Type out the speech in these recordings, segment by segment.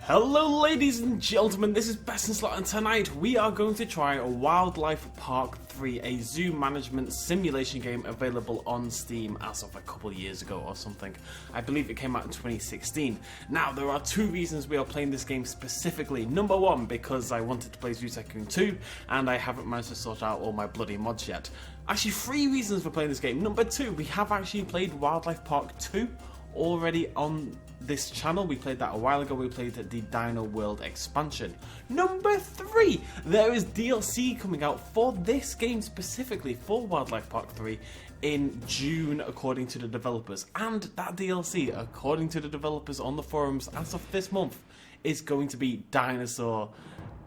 Hello ladies and gentlemen, this is BestInSlot, and tonight we are going to try Wildlife Park 3, a zoo management simulation game available on Steam as of a couple of years ago or something. I believe it came out in 2016. Now, there are two reasons we are playing this game specifically. Number one, because I wanted to play Zoo Tycoon 2 and I haven't managed to sort out all my bloody mods yet. Actually, three reasons for playing this game. Number two, we have actually played Wildlife Park 2 already on this channel. We played that a while ago. We played the Dino World expansion. Number three, there is DLC coming out for this game specifically for Wildlife Park 3 in June, according to the developers. And that DLC, according to the developers on the forums as of this month, is going to be dinosaur.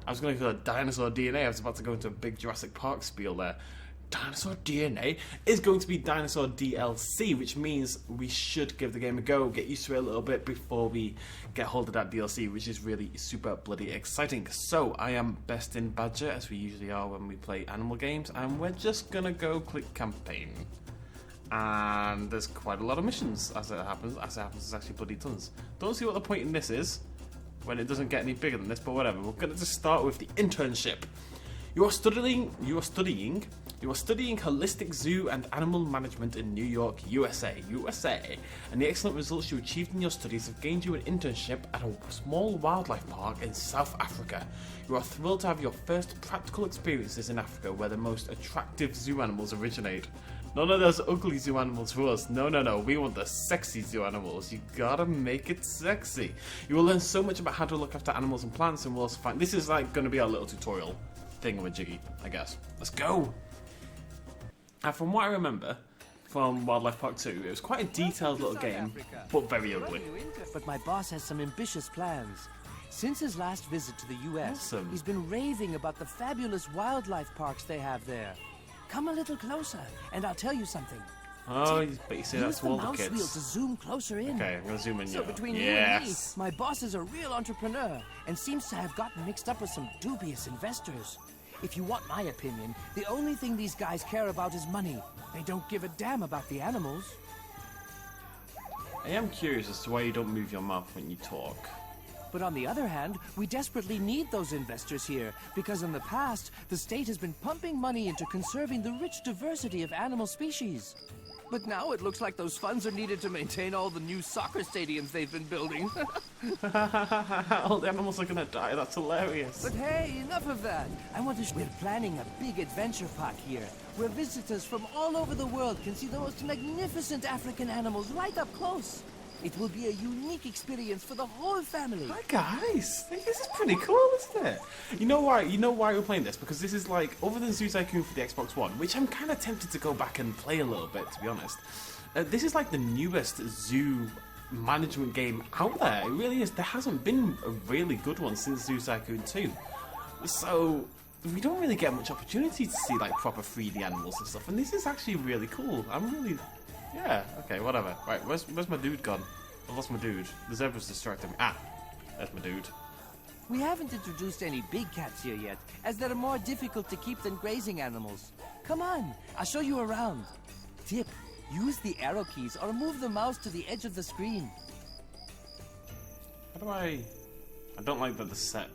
I was going to call it dinosaur DNA. I was about to go into a big Jurassic Park spiel there. Dinosaur DNA is going to be Dinosaur DLC, which means we should give the game a go, get used to it a little bit before we get hold of that DLC, which is really super bloody exciting. So I am Best in Badger, as we usually are when we play animal games, and we're just gonna go click campaign. And there's quite a lot of missions, as it happens. There's actually bloody tons. Don't see what the point in this is when it doesn't get any bigger than this, but whatever. We're gonna just start with the internship. You are studying holistic zoo and animal management in New York, USA, and the excellent results you achieved in your studies have gained you an internship at a small wildlife park in South Africa. You are thrilled to have your first practical experiences in Africa, where the most attractive zoo animals originate. None of those ugly zoo animals for us. No, we want the sexy zoo animals. You gotta make it sexy. You will learn so much about how to look after animals and plants, and we'll also find... This is like gonna be our little tutorial thingamajiggy, I guess. Let's go! And from what I remember from Wildlife Park 2, it was quite a detailed little game, but very ugly. But my boss has some ambitious plans. Since his last visit to the US, he's been raving about the fabulous wildlife parks they have there. Come a little closer, and I'll tell you something. Oh, but you see that's all the mouse kids. Wheel to zoom closer in. Okay, I'm gonna zoom in. So between you and me, my boss is a real entrepreneur and seems to have gotten mixed up with some dubious investors. If you want my opinion, the only thing these guys care about is money. They don't give a damn about the animals. I am curious as to why you don't move your mouth when you talk. But on the other hand, we desperately need those investors here, because in the past, the state has been pumping money into conserving the rich diversity of animal species. But now it looks like those funds are needed to maintain all the new soccer stadiums they've been building. All the animals are gonna die, that's hilarious. But hey, enough of that. We're planning a big adventure park here, where visitors from all over the world can see the most magnificent African animals right up close. It will be a unique experience for the whole family. Hi guys, this is pretty cool, isn't it? You know why we're playing this? Because this is like, other than Zoo Tycoon for the Xbox One, which I'm kind of tempted to go back and play a little bit, to be honest. This is like the newest zoo management game out there. It really is. There hasn't been a really good one since Zoo Tycoon 2. So we don't really get much opportunity to see like proper 3D animals and stuff. And this is actually really cool. Yeah, okay, whatever. Right, where's my dude gone? I lost my dude. The zebra's distracting me. Ah, there's my dude. We haven't introduced any big cats here yet, as they're more difficult to keep than grazing animals. Come on, I'll show you around. Tip, use the arrow keys or move the mouse to the edge of the screen. How do I don't like the set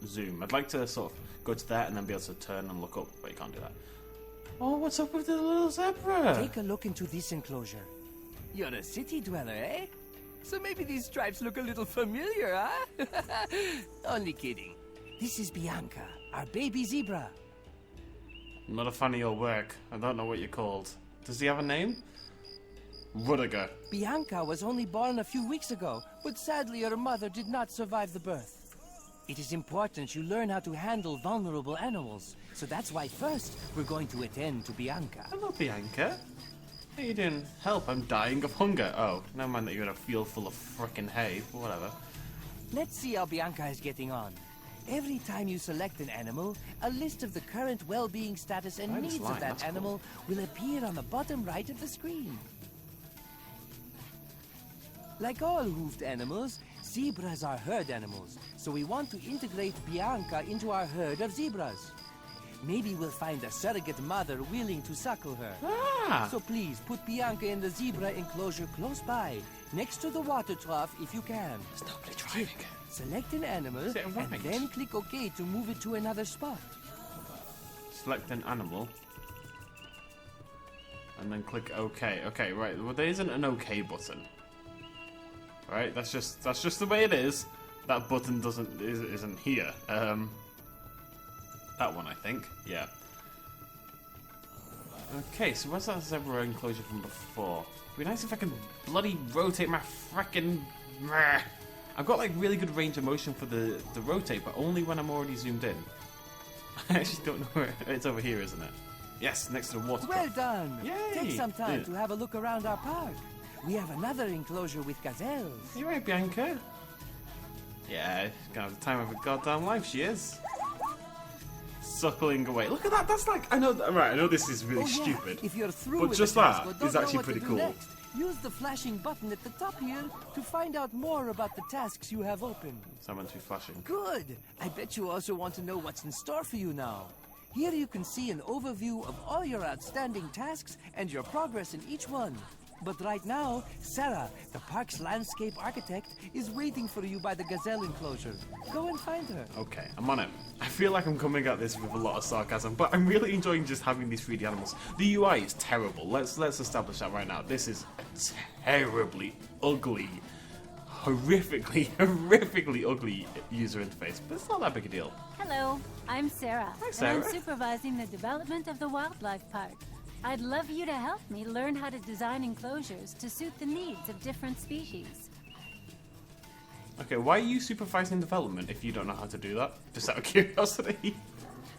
zoom. I'd like to sort of go to that and then be able to turn and look up, but you can't do that. Oh, what's up with the little zebra? Take a look into this enclosure. You're a city dweller, eh? So maybe these stripes look a little familiar, huh? Only kidding. This is Bianca, our baby zebra. I'm not a fan of your work. I don't know what you're called. Does he have a name? Rudiger. Bianca was only born a few weeks ago, but sadly her mother did not survive the birth. It is important you learn how to handle vulnerable animals, so that's why first we're going to attend to Bianca. Hello, Bianca. How you doing? Help, I'm dying of hunger. Oh, never mind that you're in a field full of frickin' hay, but whatever. Let's see how Bianca is getting on. Every time you select an animal, a list of the current well-being status and needs of that animal will appear on the bottom right of the screen. Like all hoofed animals, zebras are herd animals, so we want to integrate Bianca into our herd of zebras. Maybe we'll find a surrogate mother willing to suckle her. Ah. So please, put Bianca in the zebra enclosure close by. next to the water trough if you can. There's nobody driving. Select an animal Is it and right? then click OK to move it to another spot. Select an animal. And then click OK. Okay, right. Well, there isn't an OK button. Right? That's just the way it is. That button isn't here. That one, I think. Yeah. Okay, so where's that zebra enclosure from before? It'd be nice if I could bloody rotate my frickin'... I've got like really good range of motion for the rotate, but only when I'm already zoomed in. I actually don't know where... It's over here, isn't it? Yes, next to the water. Well done! Yay! Take some time to have a look around our park. We have another enclosure with gazelles. You right, Bianca? Yeah, gonna have the time of her goddamn life, she is. Suckling away. Look at that, that's like... I know this is really stupid. If you're through but with just the task that or don't is know actually what to pretty do cool. next, use the flashing button at the top here to find out more about the tasks you have open. Someone to be flashing. Good! I bet you also want to know what's in store for you now. Here you can see an overview of all your outstanding tasks and your progress in each one. But right now, Sarah, the park's landscape architect, is waiting for you by the gazelle enclosure. Go and find her. Okay, I'm on it. I feel like I'm coming at this with a lot of sarcasm, but I'm really enjoying just having these 3D animals. The UI is terrible. Let's establish that right now. This is a terribly ugly, horrifically ugly user interface, but it's not that big a deal. Hello, I'm Sarah. Hi, Sarah. And I'm supervising the development of the wildlife park. I'd love you to help me learn how to design enclosures to suit the needs of different species. Okay, why are you supervising development if you don't know how to do that? Just out of curiosity.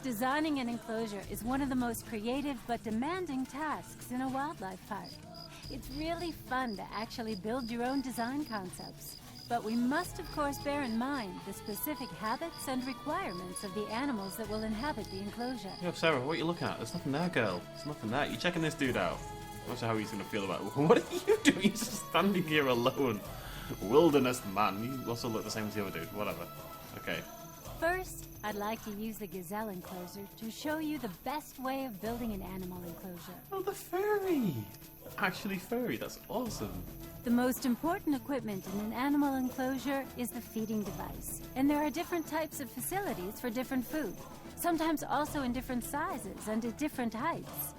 Designing an enclosure is one of the most creative but demanding tasks in a wildlife park. It's really fun to actually build your own design concepts. But we must, of course, bear in mind the specific habits and requirements of the animals that will inhabit the enclosure. Yo, Sarah, what are you looking at? There's nothing there, girl. There's nothing there. You checking this dude out? I'm not sure how he's going to feel about it. What are you doing? You're just standing here alone. Wilderness man. You also look the same as the other dude. Whatever. Okay. First, I'd like to use the gazelle enclosure to show you the best way of building an animal enclosure. Oh, the furry. Actually furry. That's awesome. The most important equipment in an animal enclosure is the feeding device. And there are different types of facilities for different food, sometimes also in different sizes and at different heights.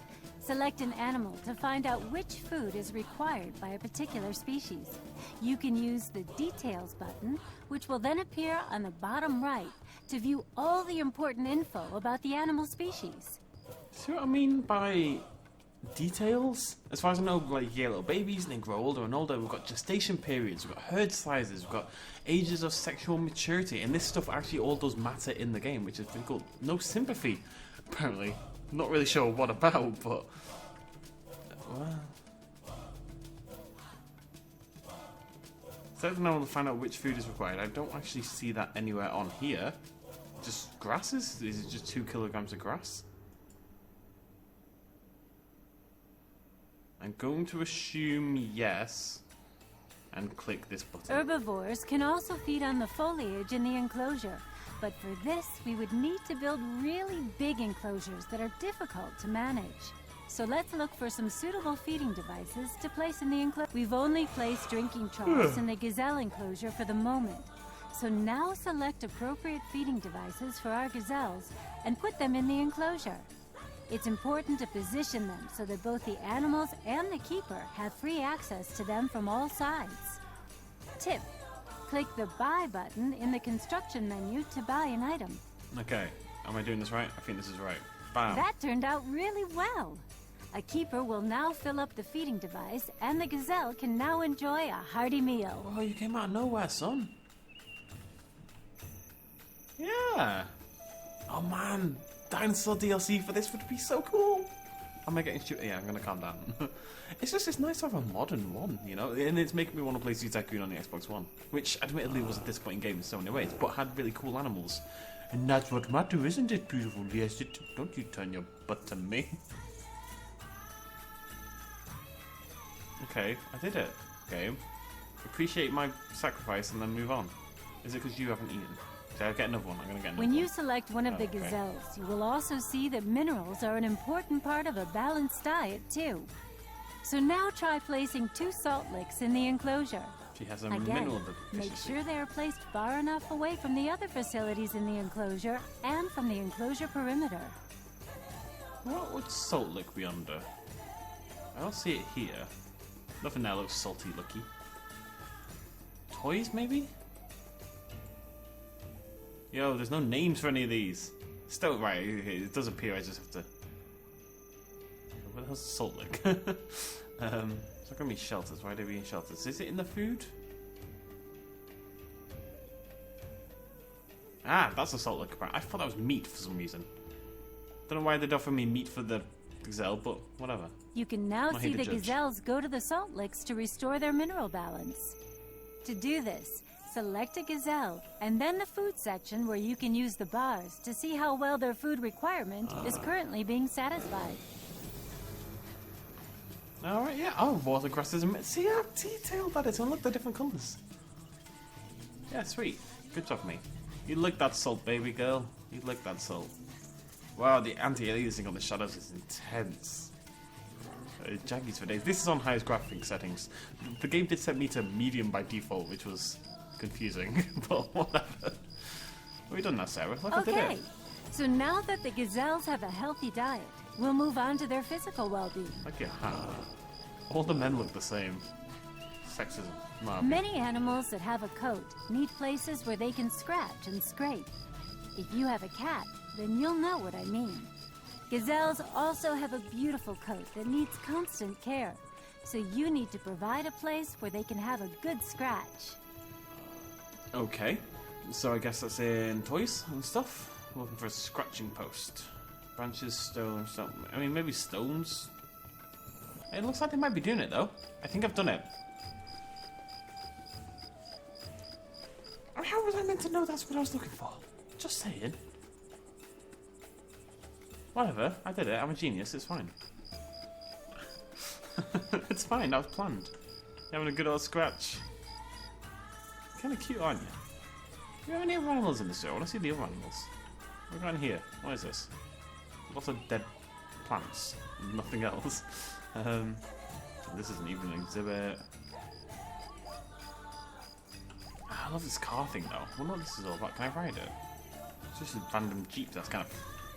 Select an animal to find out which food is required by a particular species. You can use the Details button, which will then appear on the bottom right to view all the important info about the animal species. See what I mean by details? As far as I know, like, you get little babies and they grow older and older. We've got gestation periods, we've got herd sizes, we've got ages of sexual maturity, and this stuff actually all does matter in the game, which is pretty cool. No sympathy, apparently. Not really sure what about, but... well... So now I want to find out which food is required. I don't actually see that anywhere on here. Just grasses? Is it just 2 kilograms of grass? I'm going to assume yes, and click this button. Herbivores can also feed on the foliage in the enclosure, but for this we would need to build really big enclosures that are difficult to manage. So let's look for some suitable feeding devices to place in the enclosure. We've only placed drinking troughs in the gazelle enclosure for the moment. So now select appropriate feeding devices for our gazelles and put them in the enclosure. It's important to position them so that both the animals and the keeper have free access to them from all sides. Tip: click the Buy button in the construction menu to buy an item. Okay, am I doing this right? I think this is right. Bam. That turned out really well. A keeper will now fill up the feeding device, and the gazelle can now enjoy a hearty meal. Oh, you came out of nowhere, son. Yeah. Oh man, dinosaur DLC for this would be so cool. Am I getting stupid? Yeah, I'm gonna calm down. It's nice to have a modern one, you know, and it's making me want to play Zoo Tycoon on the Xbox One, which admittedly was a disappointing game in so many ways, but had really cool animals. And that's what matters, isn't it, beautiful? Yes, it. Don't you turn your butt to me. Okay, I did it. Game. Appreciate my sacrifice and then move on. Is it because you haven't eaten? Okay, I'll get another one. I'm gonna get another one. When you select one of the gazelles, you will also see that minerals are an important part of a balanced diet, too. So now try placing 2 salt licks in the enclosure. She has a Again, mineral make deficiency. sure they are placed far enough away from the other facilities in the enclosure and from the enclosure perimeter. What would salt lick be under? I don't see it here. Nothing there looks salty looky. Toys, maybe? Yo, there's no names for any of these. Still, right, it does appear, I just have to... Where the hell's the salt lick? It's not gonna be shelters. Why are they being shelters? Is it in the food? Ah, that's a salt lick. I thought that was meat for some reason. Don't know why they'd offer me meat for the gazelle, but whatever. You can now Not see here to the judge. gazelles go to the salt licks to restore their mineral balance. To do this, select a gazelle and then the food section where you can use the bars to see how well their food requirement is currently being satisfied. Alright, yeah. Oh, water grasses and... See how detailed that is. And look, the different colours. Yeah, sweet. Good job, mate. You lick that salt, baby girl. You lick that salt. Wow, the anti-aliasing on the shadows is intense. Jaggies for days. This is on highest graphic settings. The game did set me to medium by default, which was confusing, but whatever. We've done that, Sarah. Look, I did Okay, it. so now that the gazelles have a healthy diet, we'll move on to their physical well-being. Like your hat. All the men look the same. Sexism. Nah, Many animals that have a coat need places where they can scratch and scrape. If you have a cat, then you'll know what I mean. Gazelles also have a beautiful coat that needs constant care, so you need to provide a place where they can have a good scratch. Okay, so I guess that's in toys and stuff. Looking for a scratching post. Branches, stones, something. I mean, maybe stones? It looks like they might be doing it, though. I think I've done it. I mean, how was I meant to know that's what I was looking for? Just saying. Whatever, I did it. I'm a genius, it's fine. It's fine, that was planned. You're having a good old scratch. Kinda cute, aren't you? Do you have any other animals in the zoo? I want to see the other animals. What going on here? What is this? Lots of dead plants. Nothing else. This isn't even an exhibit. I love this car thing though. I wonder what this is all about. Can I ride it? It's just a random jeep that's kind of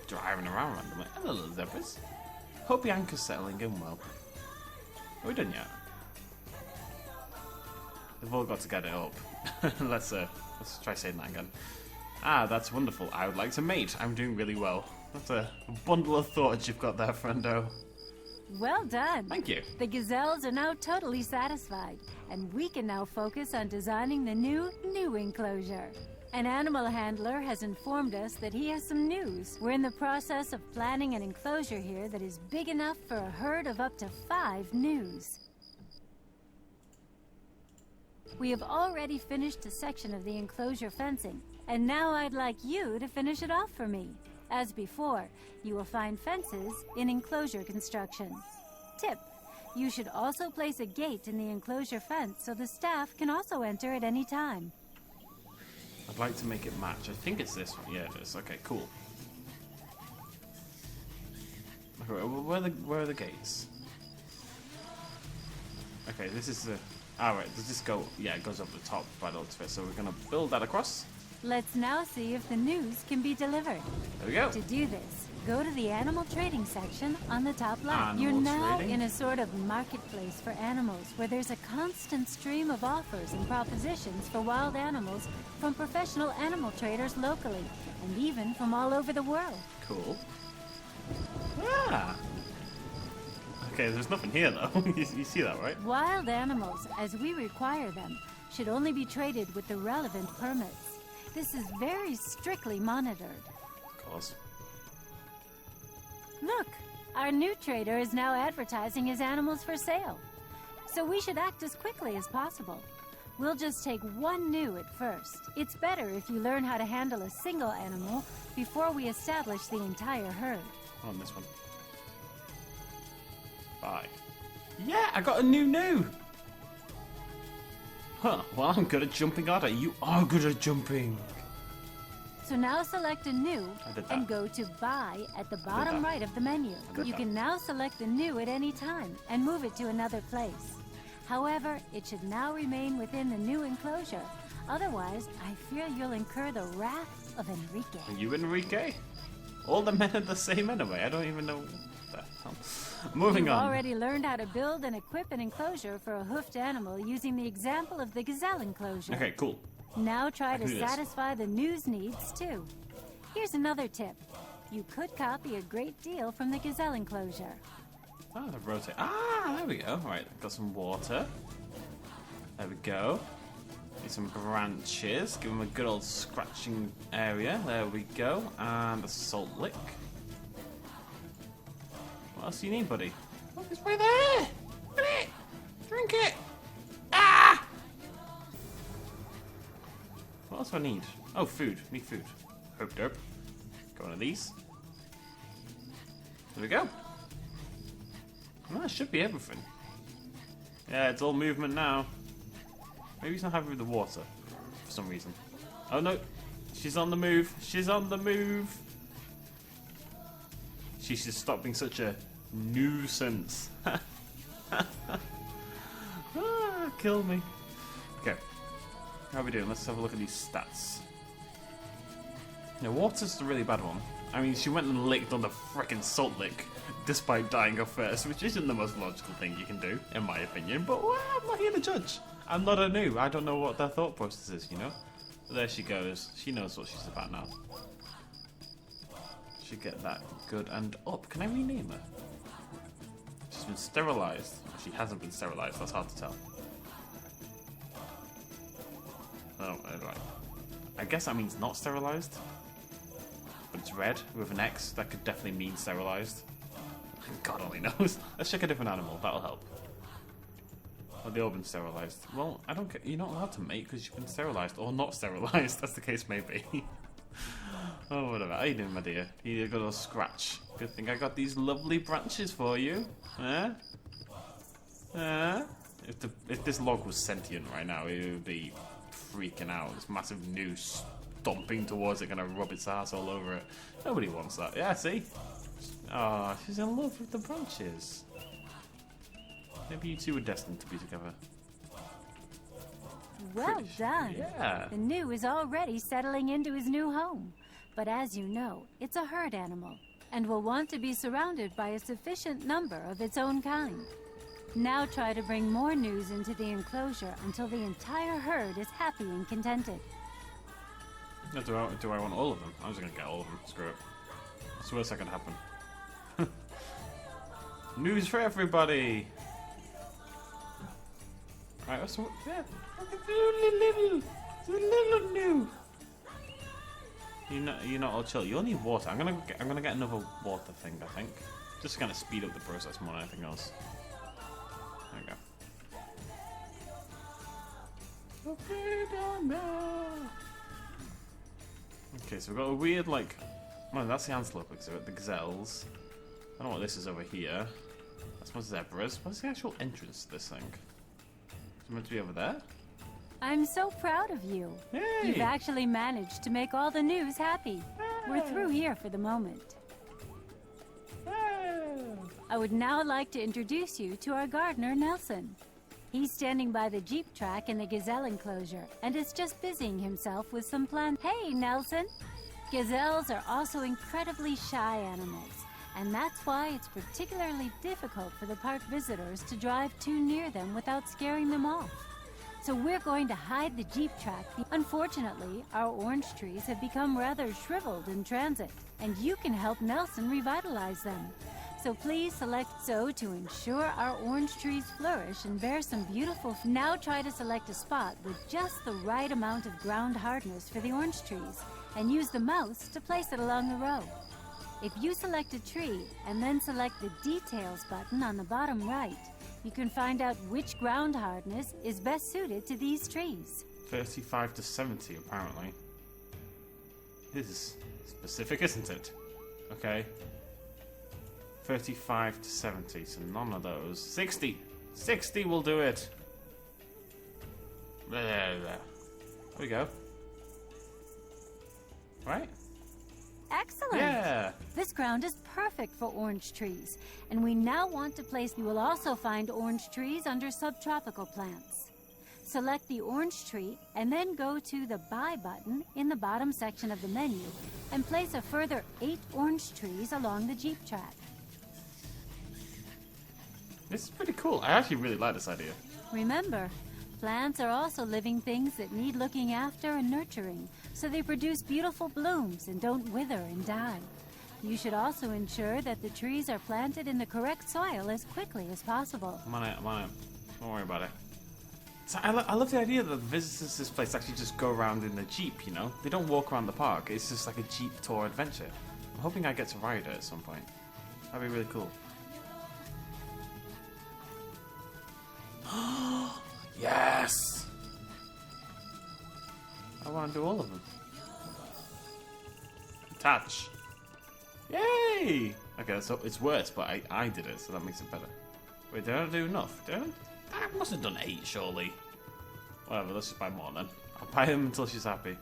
driving around randomly. Hello, little zebras. Hope the anchor's settling in well. Are we done yet? They've all got to get it up. Let's try saying that again. Ah, that's wonderful. I would like to mate. I'm doing really well. That's a bundle of thoughts you've got there, friendo. Well done. Thank you. The gazelles are now totally satisfied, and we can now focus on designing the new enclosure. An animal handler has informed us that he has some news. We're in the process of planning an enclosure here that is big enough for a herd of up to 5 gnus. We have already finished a section of the enclosure fencing, and now I'd like you to finish it off for me. As before, you will find fences in enclosure construction. Tip: you should also place a gate in the enclosure fence so the staff can also enter at any time. I'd like to make it match. I think it's this one. Yeah, it is. Okay, cool. Okay, where are the gates? Okay, this is the... Alright, does this go... Yeah, it goes up the top by the looks of it. So we're going to build that across. Let's now see if the news can be delivered. There we go. To do this, go to the animal trading section on the top left. Animal You're now trading? in a sort of marketplace for animals where there's a constant stream of offers and propositions for wild animals from professional animal traders locally and even from all over the world. Cool. Ah! Okay, there's nothing here though. you see that, right? Wild animals, as we require them, should only be traded with the relevant permits. This is very strictly monitored. Of course. Look, our new trader is now advertising his animals for sale. So we should act as quickly as possible. We'll just take 1 gnu at first. It's better if you learn how to handle a single animal before we establish the entire herd. On this one. Bye. Yeah, I got a new gnu! Huh, well I'm good at jumping, aren't I? You are good at jumping! So now select a new I did that. and go to Buy at the bottom right of the menu. You can now select the new at any time and move it to another place. However, it should now remain within the new enclosure. Otherwise, I fear you'll incur the wrath of Enrique. Are you Enrique? All the men are the same anyway. I don't even know what the hell. Moving You've on. already learned how to build and equip an enclosure for a hoofed animal using the example of the gazelle enclosure. Okay, cool. Now try to do this. satisfy the news needs too. Here's another tip. You could copy a great deal from the gazelle enclosure. Oh, the rotate. Ah, there we go. Right, got some water. There we go. Need some branches. Give them a good old scratching area. There we go. And a salt lick. What else do you need, buddy? Oh, it's right there! Look at it! Drink it! Ah! What else do I need? Oh, food. Need food. Hope dope. Got one of these. There we go. Well, that should be everything. Yeah, it's all movement now. Maybe he's not happy with the water for some reason. Oh no, she's on the move. She's on the move. She should stop being such a nuisance. Kill me. Okay, how are we doing? Let's have a look at these stats. Now, water's the really bad one. I mean, she went and licked on the frickin' salt lick, despite dying off first, which isn't the most logical thing you can do, in my opinion. But well, I'm not here to judge. I'm not a noob. I don't know what their thought process is, you know? But there she goes. She knows what she's about now. Should get that good and up. Can I rename her? She's been sterilized. She hasn't been sterilized. That's hard to tell. Oh, right. I guess that means not sterilized. But it's red with an X. That could definitely mean sterilized. God only knows. Let's check a different animal. That'll help. Oh, they all been sterilized. Well, I don't get. You're not allowed to mate because you've been sterilized or not sterilized. That's the case, maybe. Oh, whatever. How you doing, my dear? You need a good old scratch. Good thing I got these lovely branches for you. If this log was sentient right now, it would be freaking out. This massive noose stomping towards it, gonna rub its ass all over it. Nobody wants that. Yeah, see? Ah, oh, she's in love with the branches. Maybe you two were destined to be together. Well done. Yeah. The new is already settling into his new home. But as you know, it's a herd animal and will want to be surrounded by a sufficient number of its own kind. Now try to bring more news into the enclosure until the entire herd is happy and contented. Do I want all of them? I'm just gonna get all of them. Screw it. What's the worst that can happen? News for everybody! Right, so yeah, little new. You're not all chill. You'll need water. I'm gonna get another water thing. I think, just to kind of speed up the process more than anything else. There we go. Okay, so we've got a weird like. Well, that's the antelope exhibit. The gazelles. I don't know what this is over here. That's my zebras. What's the actual entrance to this thing? Is it meant to be over there? I'm so proud of you. Hey! You've actually managed to make all the news happy. We're through here for the moment. I would now like to introduce you to our gardener, Nelson. He's standing by the Jeep track in the gazelle enclosure and is just busying himself with some plants. Hey, Nelson! Gazelles are also incredibly shy animals, and that's why it's particularly difficult for the park visitors to drive too near them without scaring them off. So we're going to hide the Jeep track. Unfortunately, our orange trees have become rather shriveled in transit, and you can help Nelson revitalize them. So please select So to ensure our orange trees flourish and bear some beautiful. Now try to select a spot with just the right amount of ground hardness for the orange trees, and use the mouse to place it along the row. If you select a tree and then select the Details button on the bottom right, you can find out which ground hardness is best suited to these trees. 35 to 70, apparently. This is specific, isn't it? Okay. 35 to 70, so none of those. 60! 60 will do it! There we go. right? Excellent! Yeah! This ground is perfect for orange trees, and we now want to place... You will also find orange trees under subtropical plants. Select the orange tree, and then go to the Buy button in the bottom section of the menu, and place a further 8 orange trees along the Jeep track. This is pretty cool. I actually really like this idea. Remember, plants are also living things that need looking after and nurturing, so they produce beautiful blooms and don't wither and die. You should also ensure that the trees are planted in the correct soil as quickly as possible. I'm on it. Don't worry about it. So I love the idea that the visitors to this place actually just go around in the Jeep, you know? They don't walk around the park. It's just like a Jeep tour adventure. I'm hoping I get to ride it at some point. That'd be really cool. Yes! I want to do all of them. Attach. Yay! Okay, so it's worse, but I did it, so that makes it better. Wait, did I do enough? I must have done 8, surely. Whatever, let's just buy more then. I'll buy him until she's happy.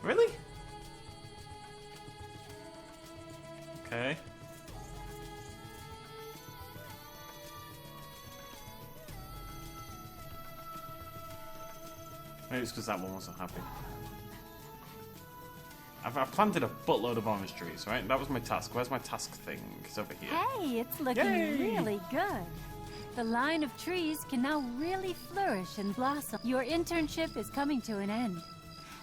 Really? Okay. Maybe it's because that one wasn't happy. I've planted a buttload of orange trees, right? That was my task. Where's my task thing? It's over here. Hey, it's looking really good. The line of trees can now really flourish and blossom. Your internship is coming to an end.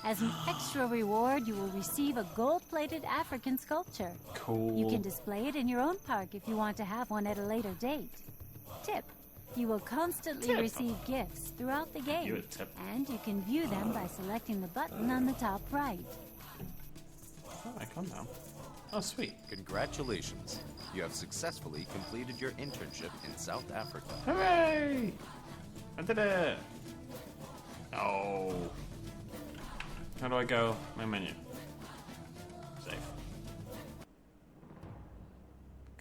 As an extra reward, you will receive a gold-plated African sculpture. Cool. You can display it in your own park if you want to have one at a later date. Tip: you will constantly receive gifts throughout the game, and you can view them by selecting the button on the top right. I calm down. Oh, sweet. Congratulations. You have successfully completed your internship in South Africa. Hooray! I did it! Oh. How do I go? My menu. Save.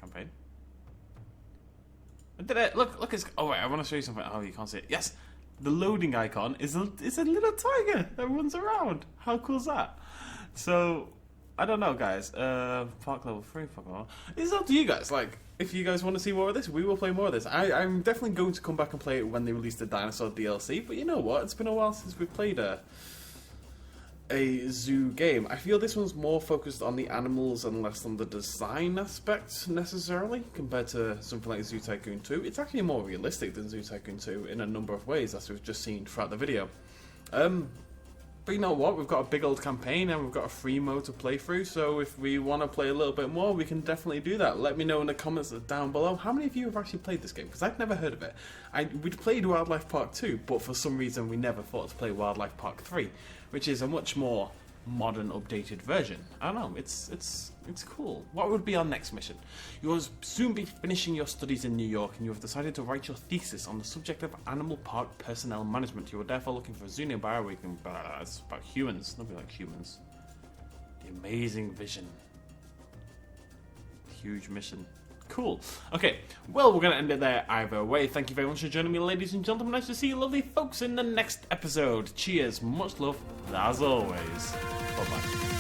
Campaign. I did it! Look, it's... Oh, wait, I want to show you something. Oh, you can't see it. Yes! The loading icon is a little tiger that runs around. How cool is that? So... I don't know, guys. Park level 3, fuck on. It's up to you guys. Like, if you guys want to see more of this, we will play more of this. I'm definitely going to come back and play it when they release the dinosaur DLC. But you know what? It's been a while since we played a zoo game. I feel this one's more focused on the animals and less on the design aspect necessarily, compared to something like Zoo Tycoon 2. It's actually more realistic than Zoo Tycoon 2 in a number of ways, as we've just seen throughout the video. But you know what, we've got a big old campaign and we've got a free mode to play through, so if we want to play a little bit more, we can definitely do that. Let me know in the comments down below how many of you have actually played this game, because I've never heard of it. We'd played Wildlife Park 2, but for some reason we never thought to play Wildlife Park 3, which is a much more modern, updated version. I don't know, it's cool. What would be our next mission? You will soon be finishing your studies in New York, and you have decided to write your thesis on the subject of animal park personnel management. You are therefore looking for a zoo nearby where you can... it's about humans, nothing like humans. The amazing vision. Huge mission. Cool. Okay, well, we're going to end it there either way. Thank you very much for joining me, ladies and gentlemen. Nice to see you lovely folks in the next episode. Cheers, much love, as always. Bye-bye.